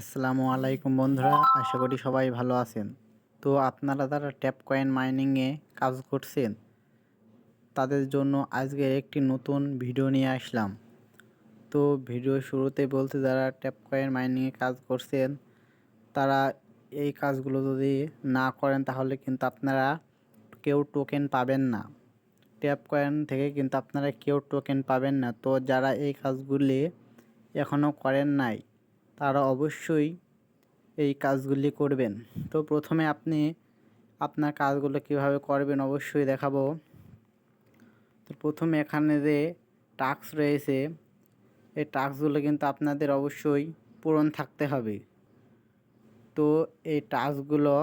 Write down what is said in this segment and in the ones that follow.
আসসালামু আলাইকুম বন্ধুরা, আশা করি সবাই ভালো আছেন। তো আপনারা যারা ট্যাপ কয়েন মাইনিংয়ে কাজ করছেন তাদের জন্য আজকে একটি নতুন ভিডিও নিয়ে আসলাম। তো ভিডিও শুরুতে বলতে, যারা ট্যাপ কয়েন মাইনিংয়ে কাজ করছেন তারা এই কাজগুলো যদি না করেন তাহলে কিন্তু আপনারা কেউ টোকেন পাবেন না। ট্যাপ কয়েন থেকে কিন্তু আপনারা কেউ টোকেন পাবেন না। তো যারা এই কাজগুলি এখনও করেন নাই তারা অবশ্যই এই কাজগুলি করবেন। তো প্রথমে আপনি আপনার কাজগুলো কিভাবে করবেন অবশ্যই দেখাবো। তো প্রথমে এখানে যে টাস্ক রয়েছে এই টাস্কগুলো কিন্তু আপনাদের অবশ্যই পূরণ থাকতে হবে। তো এই টাস্কগুলো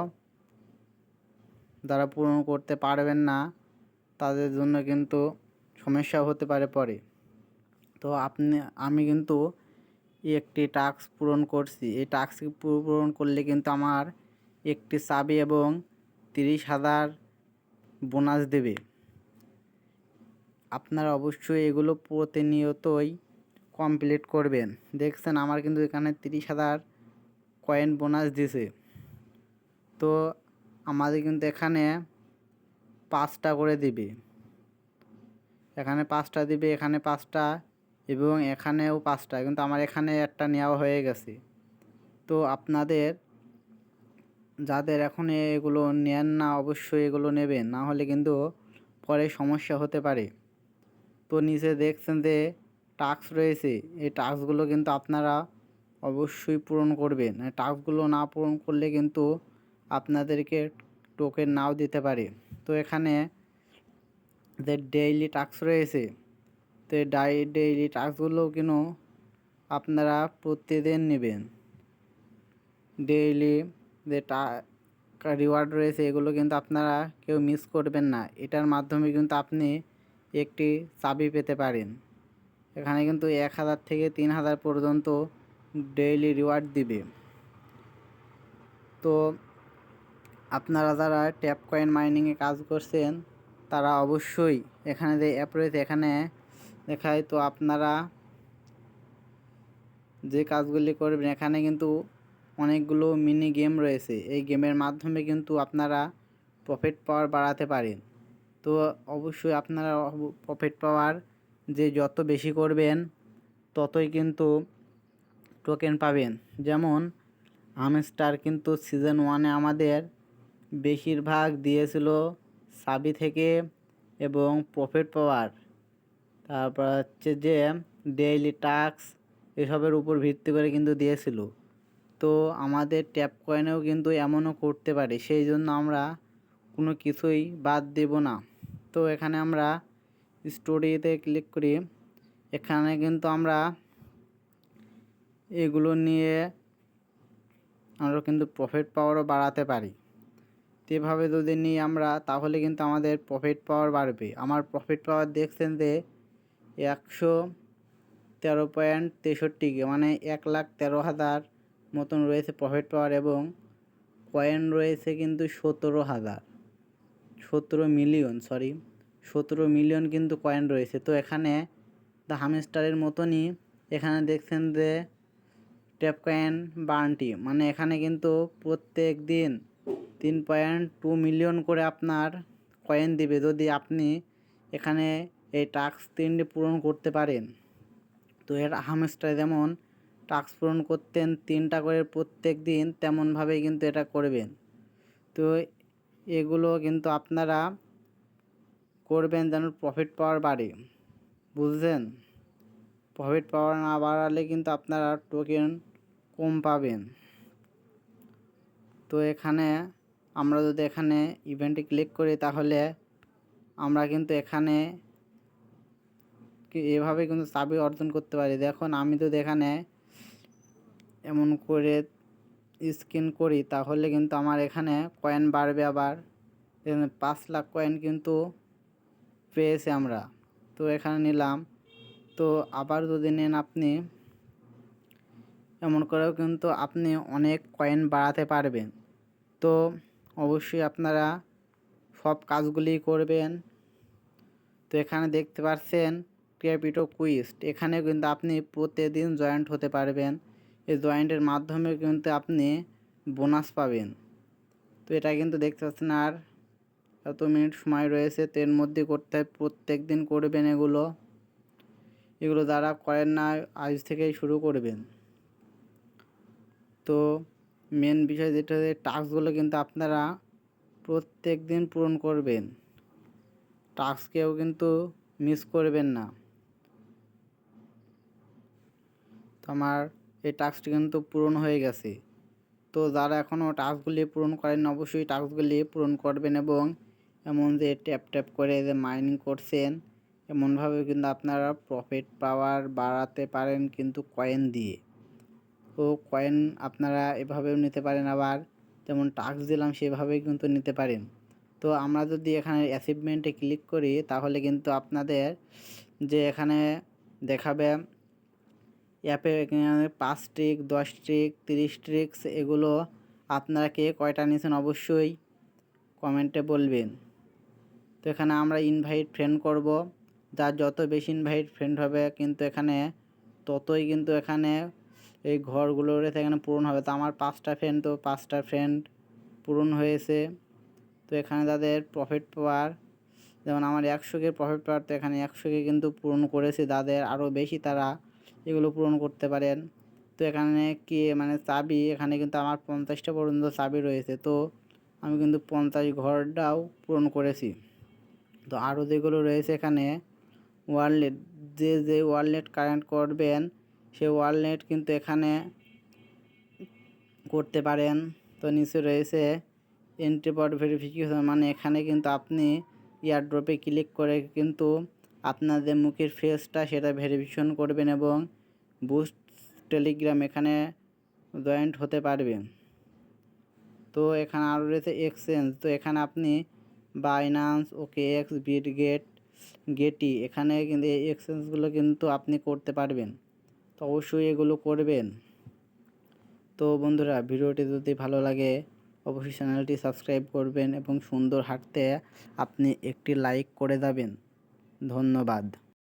যারা পূরণ করতে পারবেন না তাদের জন্য কিন্তু সমস্যা হতে পারে পরে। তো আমি কিন্তু একটি টাস্ক পূরণ করছি। এই টাস্ক পূরণ করলে কিন্তু আমার একটি চাবি এবং 30,000 বোনাস দেবে। আপনারা অবশ্যই এগুলো প্রতিনিয়তই কমপ্লিট করবেন। দেখছেন আমার কিন্তু এখানে 30,000 কয়েন বোনাস দিছে। তো আমাদের কিন্তু এখানে 5টা করে দিবে, এখানে 5টা দিবে, এখানে 5টা এবং এখানেও 5টা, কিন্তু আমার এখানে একটা নেওয়া হয়ে গেছে। তো আপনাদের যাদের এখন এগুলো নেন না অবশ্যই এগুলো নেবেন, না হলে কিন্তু পরে সমস্যা হতে পারে। তো নিচে দেখছেন যে টাস্ক রয়েছে, এই টাস্কগুলো কিন্তু আপনারা অবশ্যই পূরণ করবেন। এই টাস্কগুলো না পূরণ করলে কিন্তু আপনাদেরকে টোকেন নাও দিতে পারে। তো এখানে যে ডেইলি টাস্ক রয়েছে, তো ডেইলি টাস্কগুলো কিন্তু আপনারা প্রতিদিন নেবেন। ডেইলি যে রিওয়ার্ড রয়েছে এগুলো কিন্তু আপনারা কেউ মিস করবেন না। এটার মাধ্যমে কিন্তু আপনি একটি চাবি পেতে পারেন। এখানে কিন্তু 1,000 থেকে 3,000 পর্যন্ত ডেইলি রিওয়ার্ড দিবে। তো আপনারা যারা ট্যাপ কয়েন মাইনিংয়ে কাজ করছেন তারা অবশ্যই এখানে যে অ্যাপ রয়েছে এখানে দেখায়, তো আপনারা যে কাজগুলি করবেন এখানে কিন্তু অনেকগুলো মিনি গেম রয়েছে। এই গেমের মাধ্যমে কিন্তু আপনারা প্রফিট পাওয়ার বাড়াতে পারেন। তো অবশ্যই আপনারা প্রফিট পাওয়ার যে যত বেশি করবেন ততই কিন্তু টোকেন পাবেন। যেমন হামস্টার কিন্তু সিজন 1-এ আমাদের বেশিরভাগ দিয়েছিল চাবি থেকে এবং প্রফিট পাওয়ার, তারপর হচ্ছে যে ডেইলি টাস্ক এসবের উপর ভিত্তি করে কিন্তু দিয়েছিল। তো আমাদের ট্যাপ কয়েনেও কিন্তু এমনও করতে পারে, সেই জন্য আমরা কোনো কিছুই বাদ দেব না। তো এখানে আমরা স্টোরিতে ক্লিক করি, এখানে কিন্তু আমরা এগুলো নিয়ে আমরা কিন্তু প্রফিট পাওয়ারও বাড়াতে পারি। তো এভাবে যদি নিই আমরা তাহলে কিন্তু আমাদের প্রফিট পাওয়ার বাড়বে। আমার প্রফিট পাওয়ার দেখছেন যে 113.63, মানে 1,13,000 মতন রয়েছে প্রফিট পাওয়ার, এবং কয়েন রয়েছে কিন্তু 17 মিলিয়ন কিন্তু কয়েন রয়েছে। তো এখানে দ্য হামস্টারের মতনই এখানে দেখছেন যে ট্যাপ কয়েন বার্নটি, মানে এখানে কিন্তু প্রত্যেক দিন 3.2 মিলিয়ন করে আপনার কয়েন দিবে যদি আপনি এখানে এই টাস্ক 3টি পূরণ করতে পারেন। তো এর হামস্টারে যেমন টাস্ক পূরণ করতেন 3টা করে প্রত্যেক দিন, তেমনভাবেই কিন্তু এটা করবেন। তো এগুলো কিন্তু আপনারা করবেন যেন প্রফিট পাওয়ার বাড়ে, বুঝলেন? প্রফিট পাওয়ার না বাড়ালে কিন্তু আপনারা টোকেন কম পাবেন। তো এখানে আমরা যদি এখানে ইভেন্টে ক্লিক করি তাহলে আমরা কিন্তু এখানে এভাবে কিন্তু চাবি অর্জন করতে পারি। দেখুন আমি যদি এখানে এমন করে স্ক্যান করি তাহলে কিন্তু আমার এখানে কয়েন বাড়বে। আবার এখানে 5 লাখ কয়েন কিন্তু পেয়েছি আমরা। তো এখানে নিলাম। তো আবার যদি নেন আপনি, এমন করেও কিন্তু আপনি অনেক কয়েন বাড়াতে পারবেন। তো অবশ্যই আপনারা সব কাজগুলি করবেন। তো এখানে দেখতে পাচ্ছেন ক্রিপ্টো কুইজ, এখানে কিন্তু আপনি প্রতিদিন জয়েন্ট হতে পারবেন এই জয়েন্টের মাধ্যমে কিন্তু আপনি বোনাস পাবেন। তো এটা কিন্তু দেখতে পাচ্ছেন আর এত মিনিট সময় রয়েছে, তো এর মধ্যে করতে হয়, প্রত্যেক দিন করবেন এগুলো যারা করেন না আজ থেকেই শুরু করবেন। তো মেন বিষয় যেটা হচ্ছে টাস্কগুলো কিন্তু আপনারা প্রত্যেক দিন পূরণ করবেন, টাস্ককেও কিন্তু মিস করবেন না। তো আমার এই টাস্কটি কিন্তু পূরণ হয়ে গেছে। তো যারা এখনও টাস্কগুলি পূরণ করেন অবশ্যই টাস্কগুলি পূরণ করবেন, এবং এমন যে ট্যাপ ট্যাপ করে যে মাইনিং করছেন এমনভাবে কিন্তু আপনারা প্রফিট পাওয়ার বাড়াতে পারেন কিন্তু কয়েন দিয়ে। তো কয়েন আপনারা এভাবেও নিতে পারেন, আবার যেমন টাস্ক দিলাম সেভাবেই কিন্তু নিতে পারেন। তো আমরা যদি এখানে অ্যাচিভমেন্টে ক্লিক করি তাহলে কিন্তু আপনাদের যে এখানে দেখাবে অ্যাপে 5 ট্রিক, 10 ট্রিক, 30 ট্রিক্স, এগুলো আপনারা কে কয়টা নিয়েছেন অবশ্যই কমেন্টে বলবেন। তো এখানে আমরা ইনভাইট ফ্রেন্ড করব, যার যত বেশি ইনভাইট ফ্রেন্ড হবে কিন্তু এখানে ততই কিন্তু এখানে এই ঘরগুলো রয়েছে এখানে পূরণ হবে। তো আমার 5টা ফ্রেন্ড, তো 5টা ফ্রেন্ড পূরণ হয়েছে। তো এখানে যাদের প্রফিট পাওয়ার, যেমন আমার 100কে প্রফিট পাওয়ার, তো এখানে 100কে কিন্তু পূরণ করেছি, যাদের আরও বেশি তারা এগুলো পূরণ করতে পারেন। তো এখানে কি মানে চাবি, এখানে কিন্তু আমার 50টা পর্যন্ত চাবি রয়েছে, তো আমি কিন্তু 50 ঘরটাও পূরণ করেছি। তো আরও যেগুলো রয়েছে এখানে ওয়ালেট, যে ওয়ালেট কানেক্ট করবেন সেই ওয়ালেট কিন্তু এখানে করতে পারেন। তো নিচে রয়েছে এন্ট্রি পড ভেরিফিকেশন, মানে এখানে কিন্তু আপনি এয়ারড্রপে ক্লিক করে কিন্তু আপনার যে মুখের ফেসটা সেটা ভেরিফিকেশন করবেন এবং বুস্ট টেলিগ্রাম এখানে জয়েন্ট হতে পারবেন। তো এখানে আরও রয়েছে এক্সচেঞ্জ, তো এখানে আপনি বাইন্যান্স, OKX, বিটগেট, গেটি, এখানে কিন্তু এই এক্সচেঞ্জগুলো কিন্তু আপনি করতে পারবেন। তো অবশ্যই এগুলো করবেন। তো বন্ধুরা, ভিডিওটি যদি ভালো লাগে অবশ্যই চ্যানেলটি সাবস্ক্রাইব করবেন এবং সুন্দর হাঁটতে আপনি একটি লাইক করে যাবেন। ধন্যবাদ।